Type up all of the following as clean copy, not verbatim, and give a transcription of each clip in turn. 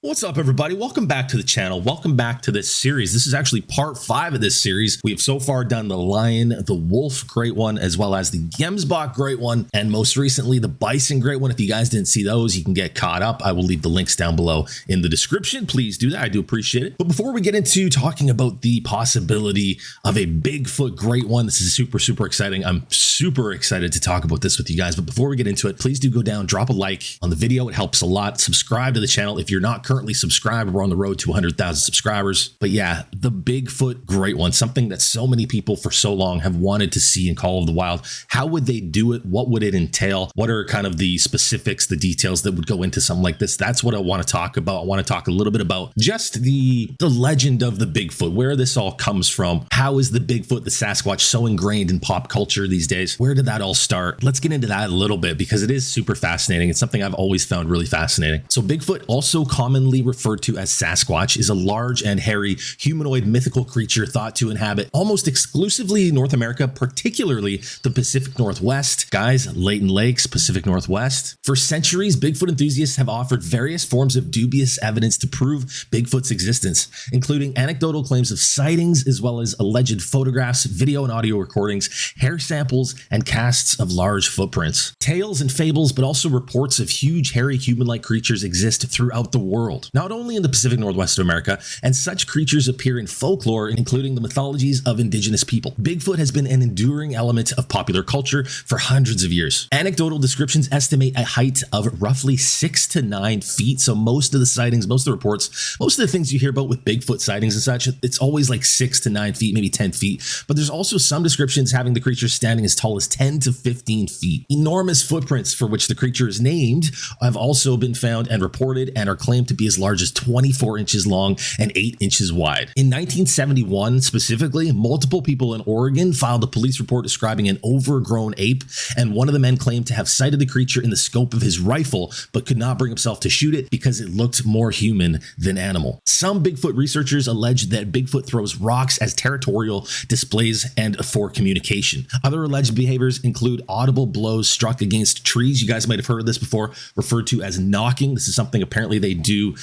What's up, everybody? Welcome back to the channel. Welcome back to this series. This is actually part 5 of this series. We have so far done the Lion, the Wolf Great One, as well as the Gemsbok Great One, and most recently the Bison Great One. If you guys didn't see those, you can get caught up. I will leave the links down below in the description. Please do that. I do appreciate it. But before we get into talking about the possibility of a Bigfoot Great One, this is super exciting. I'm super excited to talk about this with you guys. But before we get into it, please do go down, drop a like on the video. It helps a lot. Subscribe to the channel if you're not currently subscribed. We're on the road to 100,000 subscribers. But yeah, the Bigfoot Great One, something that so many people for so long have wanted to see in Call of the Wild. How would they do it? What would it entail? What are kind of the specifics, the details that would go into something like this? That's what I want to talk about. I want to talk a little bit about just the legend of the Bigfoot, where this all comes from. How is the Bigfoot, the Sasquatch, so ingrained in pop culture these days? Where did that all start? Let's get into that a little bit because it is super fascinating. It's something I've always found really fascinating. So Bigfoot, also commonly referred to as Sasquatch, is a large and hairy humanoid mythical creature thought to inhabit almost exclusively North America, particularly the Pacific Northwest. Guys, Leighton Lakes, Pacific Northwest. For centuries, Bigfoot enthusiasts have offered various forms of dubious evidence to prove Bigfoot's existence, including anecdotal claims of sightings, as well as alleged photographs, video and audio recordings, hair samples, and casts of large footprints. Tales and fables, but also reports of huge, hairy, human-like creatures exist throughout the world, not only in the Pacific Northwest of America, and such creatures appear in folklore, including the mythologies of indigenous people. Bigfoot has been an enduring element of popular culture for hundreds of years. Anecdotal descriptions estimate a height of roughly 6 to 9 feet. So most of the sightings, most of the reports, most of the things you hear about with Bigfoot sightings and such, it's always like 6 to 9 feet, maybe 10 feet. But there's also some descriptions having the creature standing as tall as 10 to 15 feet. Enormous footprints for which the creature is named have also been found and reported and are claimed to be as large as 24 inches long and 8 inches wide. In 1971, specifically, multiple people in Oregon filed a police report describing an overgrown ape, and one of the men claimed to have sighted the creature in the scope of his rifle, but could not bring himself to shoot it because it looked more human than animal. Some Bigfoot researchers allege that Bigfoot throws rocks as territorial displays and for communication. Other alleged behaviors include audible blows struck against trees. You guys might have heard of this before, referred to as knocking. This is something apparently they do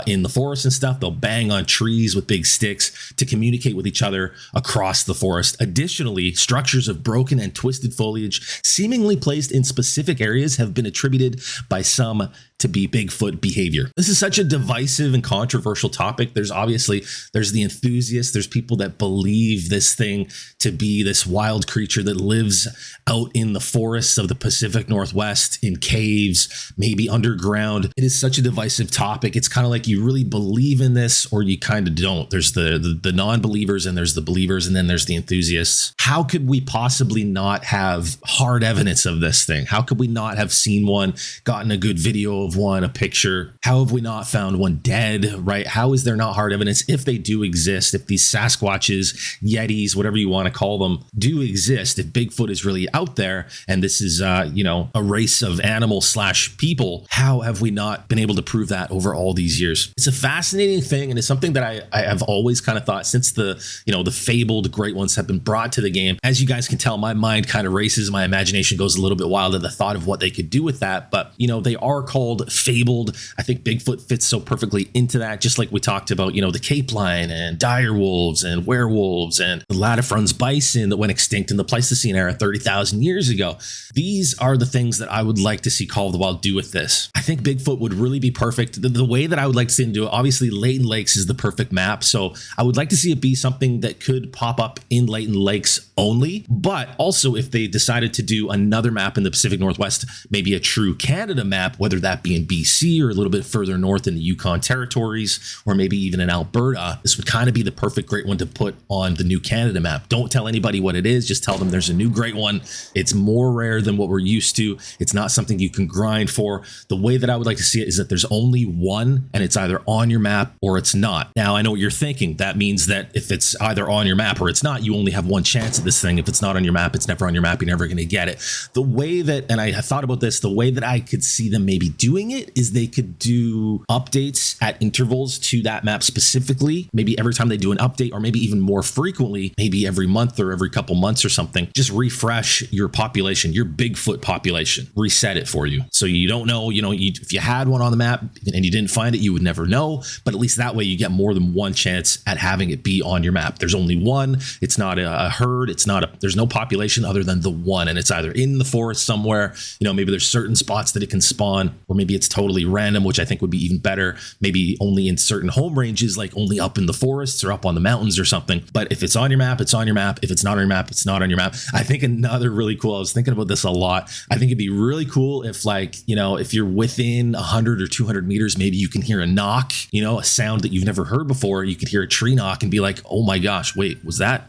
in the forest and stuff. They'll bang on trees with big sticks to communicate with each other across the forest. Additionally, structures of broken and twisted foliage seemingly placed in specific areas have been attributed by some to be Bigfoot behavior. This is such a divisive and controversial topic. There's the enthusiasts, there's people that believe this thing to be this wild creature that lives out in the forests of the Pacific Northwest, in caves, maybe underground. It is such a divisive topic. It's kind of like you really believe in this or you kind of don't. There's the non-believers and there's the believers and then there's the enthusiasts. How could we possibly not have hard evidence of this thing? How could we not have seen one, gotten a good video of one, a picture? How have we not found one dead, right? How is there not hard evidence if they do exist, if these Sasquatches, Yetis, whatever you want to call them, do exist, if Bigfoot is really out there and this is, a race of animals / people, how have we not been able to prove that over all these years? It's a fascinating thing, and it's something that I have always kind of thought since the fabled great ones have been brought to the game. As you guys can tell, my mind kind of races, my imagination goes a little bit wild at the thought of what they could do with that. But they are called fabled. I think Bigfoot fits so perfectly into that, just like we talked about, the Cape Lion and dire wolves and werewolves and the Latifrons bison that went extinct in the Pleistocene era 30,000 years ago. These are the things that I would like to see Call of the Wild do with this. I think Bigfoot would really be perfect. The way that I would like to see him do it, obviously Leighton Lakes is the perfect map. So I would like to see it be something that could pop up in Leighton Lakes only, but also if they decided to do another map in the Pacific Northwest, maybe a true Canada map, whether that be in BC or a little bit further north in the Yukon territories, or maybe even in Alberta, this would kind of be the perfect great one to put on the new Canada map. Don't tell anybody what it is. Just tell them there's a new great one. It's more rare than what we're used to. It's not something you can grind for. The way that I would like to see it is that there's only one and it's either on your map or it's not. Now, I know what you're thinking. That means that if it's either on your map or it's not, you only have one chance at this thing. If it's not on your map, it's never on your map. You're never going to get it. The way that, and I thought about this, the way that I could see them maybe doing doing it is they could do updates at intervals to that map specifically. Maybe every time they do an update, or maybe even more frequently, maybe every month or every couple months or something, just refresh your population, your Bigfoot population, reset it for you. So you don't know, if you had one on the map and you didn't find it, you would never know. But at least that way you get more than one chance at having it be on your map. There's only one. It's not a herd. There's no population other than the one. And it's either in the forest somewhere, maybe there's certain spots that it can spawn, or maybe it's totally random, which I think would be even better. Maybe only in certain home ranges, like only up in the forests or up on the mountains or something. But if it's on your map, it's on your map. If it's not on your map, it's not on your map. I think another really cool, I was thinking about this a lot. I think it'd be really cool if if you're within 100 or 200 meters, maybe you can hear a knock, a sound that you've never heard before. You could hear a tree knock and be like, oh my gosh, wait, was that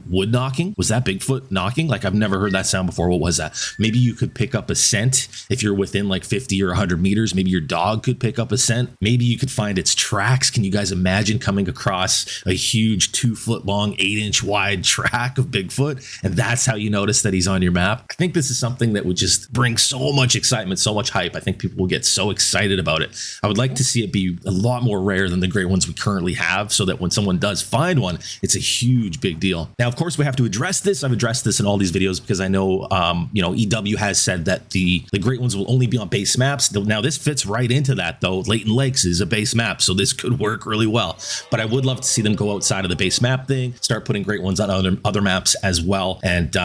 wood knocking? Was that Bigfoot knocking? Like, I've never heard that sound before. What was that? Maybe you could pick up a scent if you're within like 50 or 100 meters. Maybe your dog could pick up a scent. Maybe you could find its tracks. Can you guys imagine coming across a huge 2-foot long, 8-inch wide track of Bigfoot? And that's how you notice that he's on your map. I think this is something that would just bring so much excitement, so much hype. I think people will get so excited about it. I would like to see it be a lot more rare than the great ones we currently have, so that when someone does find one, it's a huge big deal. Now, of course, we have to address this. I've addressed this in all these videos because I know, EW has said that the great ones will only be on base maps. Now, this fits right into that, though. Leighton Lakes is a base map, so this could work really well. But I would love to see them go outside of the base map thing, start putting great ones on other maps as well. And,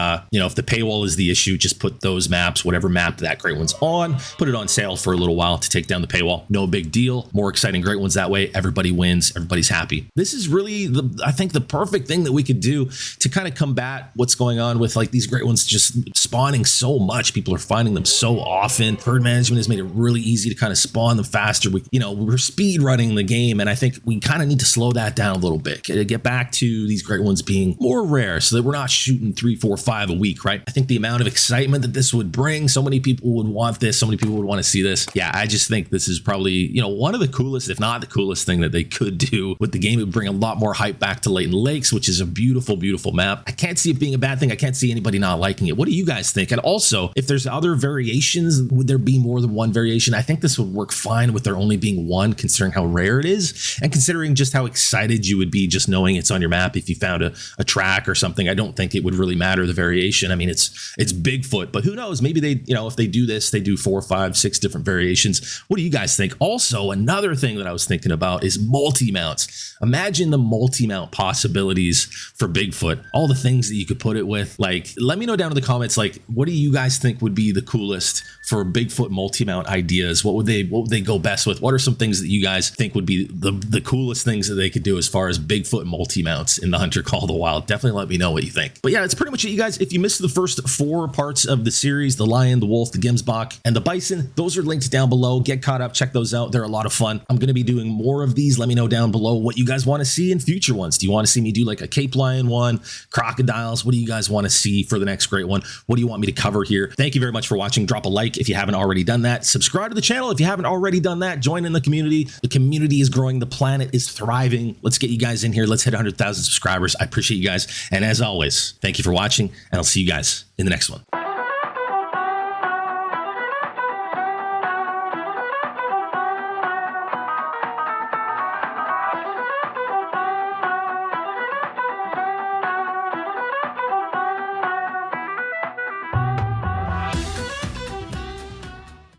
if the paywall is the issue, just put those maps, whatever map that great one's on, put it on sale for a little while to take down the paywall. No big deal. More exciting great ones that way. Everybody wins. Everybody's happy. This is really, I think, the perfect thing that we could do to kind of combat what's going on with like these great ones just spawning so much. People are finding them so often. Herd management has made it really easy to kind of spawn them faster. We're speed running the game, and I think we kind of need to slow that down a little bit. Get back to these great ones being more rare, so that we're not shooting 3, 4, 5 a week, right? I think the amount of excitement that this would bring, so many people would want this, so many people would want to see this. Yeah, I just think this is probably, one of the coolest, if not the coolest thing that they could do with the game. It would bring a lot more hype back to Leighton Lakes, which is a beautiful, beautiful map. I can't see it being a bad thing. I can't see anybody not liking it. What do you guys think? And also, if there's other variations, would there be more than one variation? I think this would work fine with there only being one, considering how rare it is, and considering just how excited you would be just knowing it's on your map. If you found a track or something, I don't think it would really matter the variation. I mean, it's Bigfoot, but who knows? Maybe they, if they do this, they do 4, 5, 6 different variations. What do you guys think? Also, another thing that I was thinking about is multi-mounts. Imagine the multi-mount possibilities for Bigfoot, all the things that you could put it with. Like, let me know down in the comments, like, what do you guys think would be the coolest for Bigfoot multi-mount ideas? What would they go best with? What are some things that you guys think would be the coolest things that they could do as far as Bigfoot multi-mounts in the Hunter Call of the Wild? Definitely let me know what you think. But yeah, that's pretty much it, you guys. If you missed the first 4 parts of the series, the lion, the wolf, the Gemsbok, and the bison, those are linked down below. Get caught up, check those out. They're a lot of fun. I'm going to be doing more of these. Let me know down below what you guys want to see in future ones. Do you want to see me do like a Cape Lion one, crocodiles? What do you guys want to see for the next great one? What do you want me to cover here? Thank you very much for watching. Drop a like if you haven't already done that. Subscribe to the channel if you haven't already done that. Join in the community. The community is growing. The planet is thriving. Let's get you guys in here. Let's hit 100,000 subscribers. I appreciate you guys. And as always, thank you for watching, and I'll see you guys in the next one.